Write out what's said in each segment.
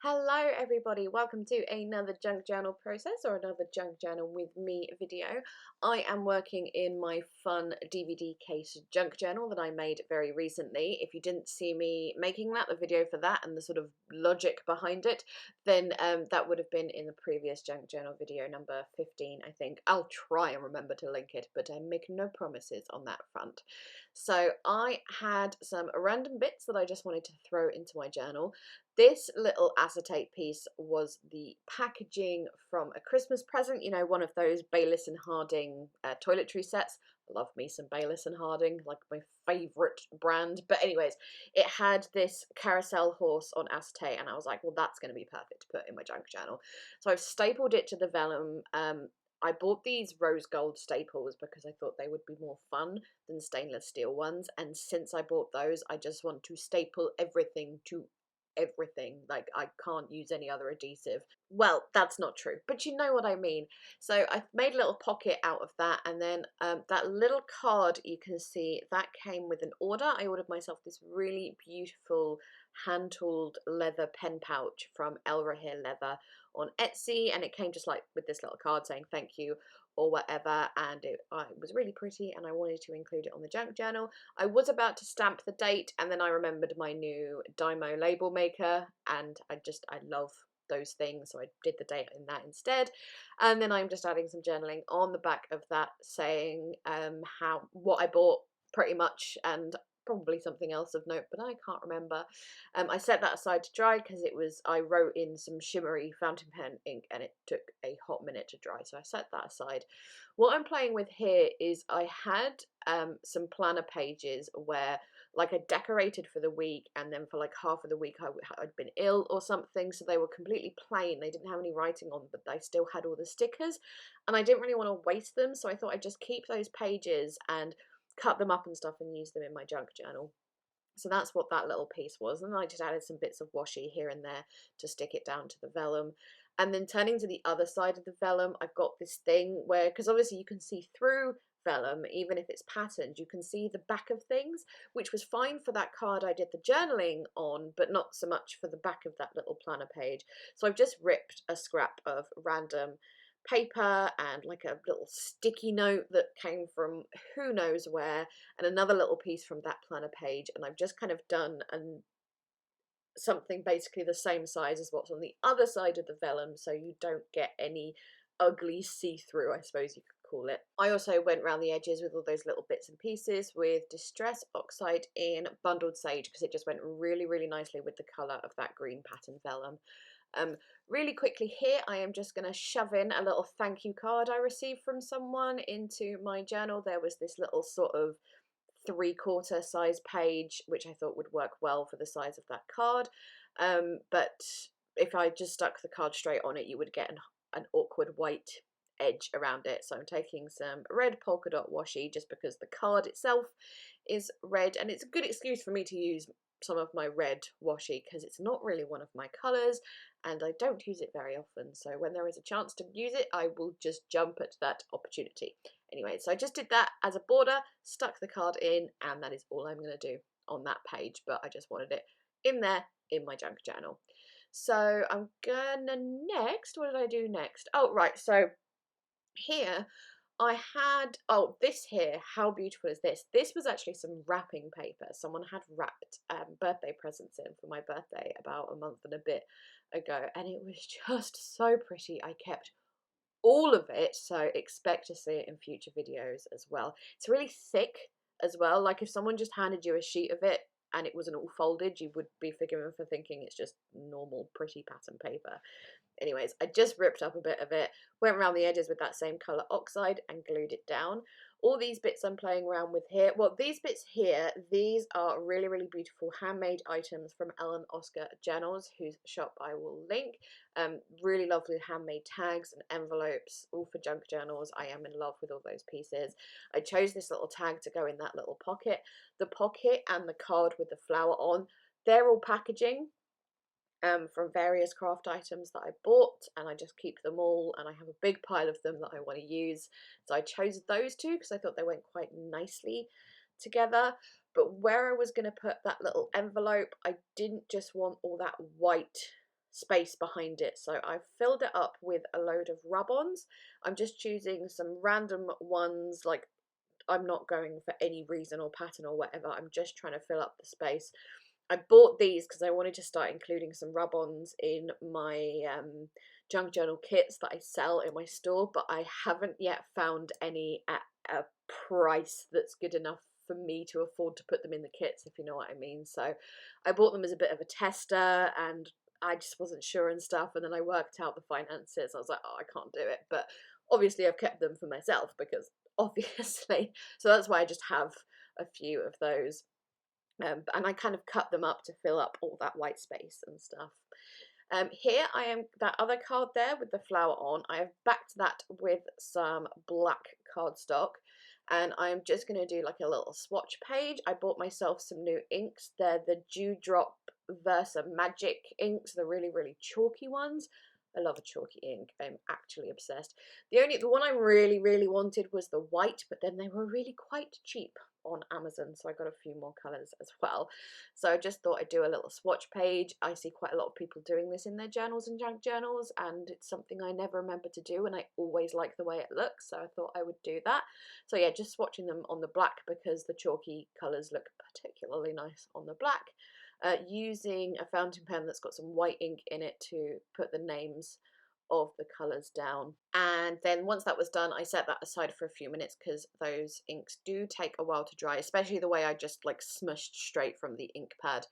Hello everybody, welcome to another junk journal process or another junk journal with me video. I am working in my fun DVD case junk journal that I made very recently. If you didn't see me making that, the video for that and the sort of logic behind it, then that would have been in the previous junk journal video number 15, I think. I'll try and remember to link it, but I make no promises on that front. So I had some random bits that I just wanted to throw into my journal. This little acetate piece was the packaging from a Christmas present, you know, one of those Bayliss and Harding toiletry sets. I love me some Bayliss and Harding, like my favourite brand. But anyways, it had this carousel horse on acetate and I was like, well, that's going to be perfect to put in my junk journal. So I've stapled it to the vellum. I bought these rose gold staples because I thought they would be more fun than stainless steel ones. And since I bought those, I just want to staple everything to everything. Like, I can't use any other adhesive. Well, that's not true, but you know what I mean. So I made a little pocket out of that, and then that little card you can see, that came with an order. I ordered myself this really beautiful hand-tooled leather pen pouch from El Rahir Leather on Etsy, and it came just like with this little card saying thank you or whatever, and it was really pretty and I wanted to include it on the junk journal. I was about to stamp the date and then I remembered my new Dymo label maker, and I love those things, so I did the date in that instead. And then I'm just adding some journaling on the back of that saying what I bought pretty much, and probably something else of note, but I can't remember. I set that aside to dry because I wrote in some shimmery fountain pen ink and it took a hot minute to dry, so I set that aside. What I'm playing with here is I had some planner pages where, like, I decorated for the week and then for like half of the week I'd been ill or something, so they were completely plain. They didn't have any writing on, but they still had all the stickers and I didn't really want to waste them, so I thought I'd just keep those pages and cut them up and stuff and use them in my junk journal. So that's what that little piece was. And then I just added some bits of washi here and there to stick it down to the vellum. And then turning to the other side of the vellum, I've got this thing where, because obviously you can see through vellum, even if it's patterned, you can see the back of things, which was fine for that card I did the journaling on, but not so much for the back of that little planner page. So I've just ripped a scrap of random paper and like a little sticky note that came from who knows where, and another little piece from that planner page, and I've just kind of done something basically the same size as what's on the other side of the vellum, so you don't get any ugly see-through, I suppose you could call it. I also went around the edges with all those little bits and pieces with Distress Oxide in Bundled Sage because it just went really, really nicely with the colour of that green pattern vellum. Really quickly here, I am just going to shove in a little thank you card I received from someone into my journal. There was this little sort of 3/4 size page, which I thought would work well for the size of that card. But if I just stuck the card straight on it, you would get an awkward white edge around it. So I'm taking some red polka dot washi just because the card itself is red, and it's a good excuse for me to use some of my red washi because it's not really one of my colours and I don't use it very often, so when there is a chance to use it I will just jump at that opportunity. Anyway, so I just did that as a border, stuck the card in, and that is all I'm going to do on that page, but I just wanted it in there in my junk journal. So I'm gonna next, what did I do next? Oh right, so here I had, oh, this here, how beautiful is this? This was actually some wrapping paper. Someone had wrapped birthday presents in for my birthday about a month and a bit ago, and it was just so pretty. I kept all of it, so expect to see it in future videos as well. It's really thick as well. Like, if someone just handed you a sheet of it and it wasn't all folded, you would be forgiven for thinking it's just normal pretty pattern paper. Anyways, I just ripped up a bit of it, went around the edges with that same colour oxide and glued it down. All these bits I'm playing around with here, well, these bits here, these are really, really beautiful handmade items from Ellen Oscar Journals, whose shop I will link. Really lovely handmade tags and envelopes, all for junk journals. I am in love with all those pieces. I chose this little tag to go in that little pocket. The pocket and the card with the flower on, they're all packaging from various craft items that I bought, and I just keep them all, and I have a big pile of them that I want to use. So I chose those two because I thought they went quite nicely together. But where I was going to put that little envelope, I didn't just want all that white space behind it. So I've filled it up with a load of rub-ons. I'm just choosing some random ones, like I'm not going for any reason or pattern or whatever. I'm just trying to fill up the space. I bought these because I wanted to start including some rub-ons in my junk journal kits that I sell in my store, but I haven't yet found any at a price that's good enough for me to afford to put them in the kits, if you know what I mean. So I bought them as a bit of a tester, and I just wasn't sure and stuff, and then I worked out the finances. I was like, oh, I can't do it, but obviously I've kept them for myself because obviously, so that's why I just have a few of those. And I kind of cut them up to fill up all that white space and stuff. Here I am, that other card there with the flower on, I have backed that with some black cardstock, and I'm just going to do like a little swatch page. I bought myself some new inks. They're the Dewdrop Versa Magic inks, the really chalky ones. I love a chalky ink. I'm actually obsessed. The one I really wanted was the white, but then they were really quite cheap on Amazon, so I got a few more colours as well. So I just thought I'd do a little swatch page. I see quite a lot of people doing this in their journals and junk journals, and it's something I never remember to do, and I always like the way it looks, so I thought I would do that. So yeah, just swatching them on the black because the chalky colours look particularly nice on the black. Using a fountain pen that's got some white ink in it to put the names of the colours down. And then once that was done, I set that aside for a few minutes because those inks do take a while to dry, especially the way I just like smushed straight from the ink pad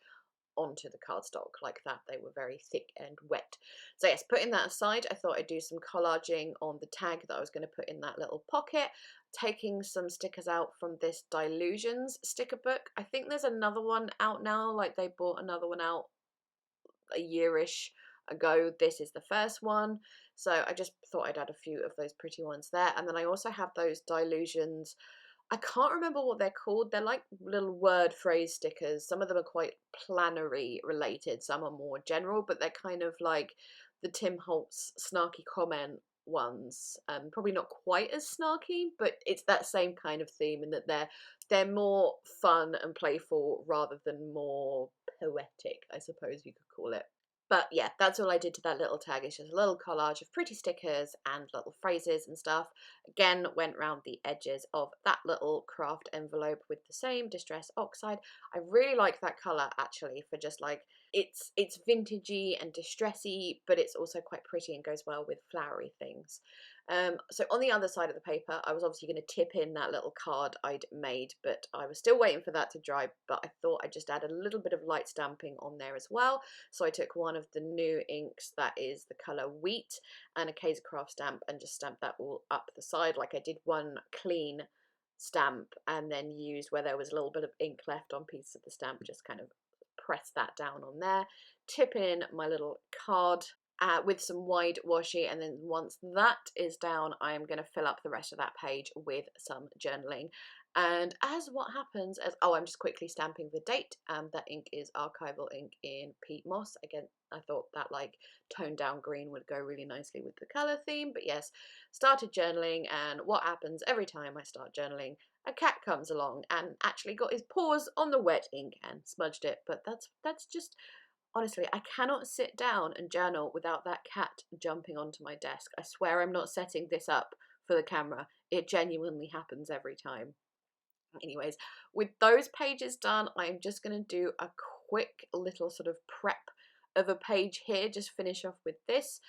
onto the cardstock like that. They were very thick and wet. So yes, putting that aside, I thought I'd do some collaging on the tag that I was going to put in that little pocket, taking some stickers out from this Dilutions sticker book. I think there's another one out now, like they bought another one out a yearish ago. This is the first one, so I just thought I'd add a few of those pretty ones there. And then I also have those Dilutions, I can't remember what they're called. They're like little word phrase stickers. Some of them are quite planary related, some are more general, but they're kind of like the Tim Holtz snarky comment ones. Probably not quite as snarky, but it's that same kind of theme in that they're more fun and playful rather than more poetic, I suppose you could call it. But yeah, that's all I did to that little tag. It's just a little collage of pretty stickers and little phrases and stuff. Again, went round the edges of that little craft envelope with the same Distress Oxide. I really like that colour actually, for just like, it's vintagey and distressy, but it's also quite pretty and goes well with flowery things. So on the other side of the paper, I was obviously going to tip in that little card I'd made, but I was still waiting for that to dry, but I thought I'd just add a little bit of light stamping on there as well. So I took one of the new inks that is the colour Wheat and a Kaiser Craft stamp and just stamped that all up the side. Like I did one clean stamp and then used where there was a little bit of ink left on pieces of the stamp, just kind of press that down on there, tip in my little card with some wide washi, and then once that is down, I am going to fill up the rest of that page with some journaling. And as what happens, as I'm just quickly stamping the date, and that ink is archival ink in peat moss. Again, I thought that like toned down green would go really nicely with the colour theme. But yes, started journaling, and what happens every time I start journaling, a cat comes along and actually got his paws on the wet ink and smudged it. But that's just, honestly, I cannot sit down and journal without that cat jumping onto my desk. I swear I'm not setting this up for the camera. It genuinely happens every time. Anyways, with those pages done, I'm just going to do a quick little sort of prep of a page here, just finish off with this.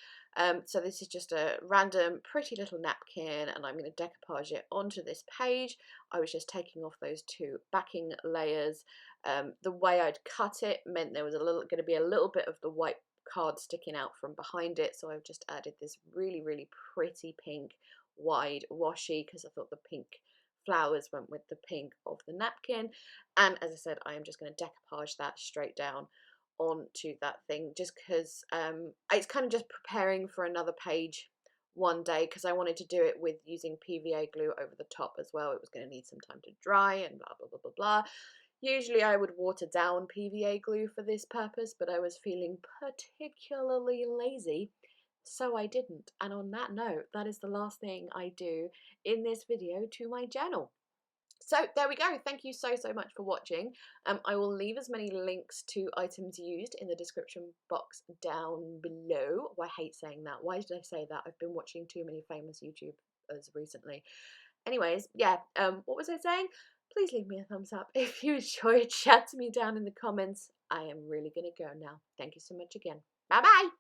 So this is just a random pretty little napkin, and I'm going to decoupage it onto this page. I was just taking off those two backing layers. The way I'd cut it meant there was going to be a little bit of the white card sticking out from behind it, so I've just added this really pretty pink wide washi because I thought the pink flowers went with the pink of the napkin. And as I said, I am just going to decoupage that straight down onto that thing, just because it's kind of just preparing for another page one day, because I wanted to do it with using PVA glue over the top as well. It was going to need some time to dry and blah. Usually I would water down PVA glue for this purpose, but I was feeling particularly lazy, so I didn't. And on that note, that is the last thing I do in this video to my journal. So there we go. Thank you so much for watching. I will leave as many links to items used in the description box down below. Oh, I hate saying that. Why did I say that? I've been watching too many famous YouTubers recently. Anyways, yeah, what was I saying? Please leave me a thumbs up if you enjoyed. Chat to me down in the comments. I am really gonna go now. Thank you so much again. Bye bye.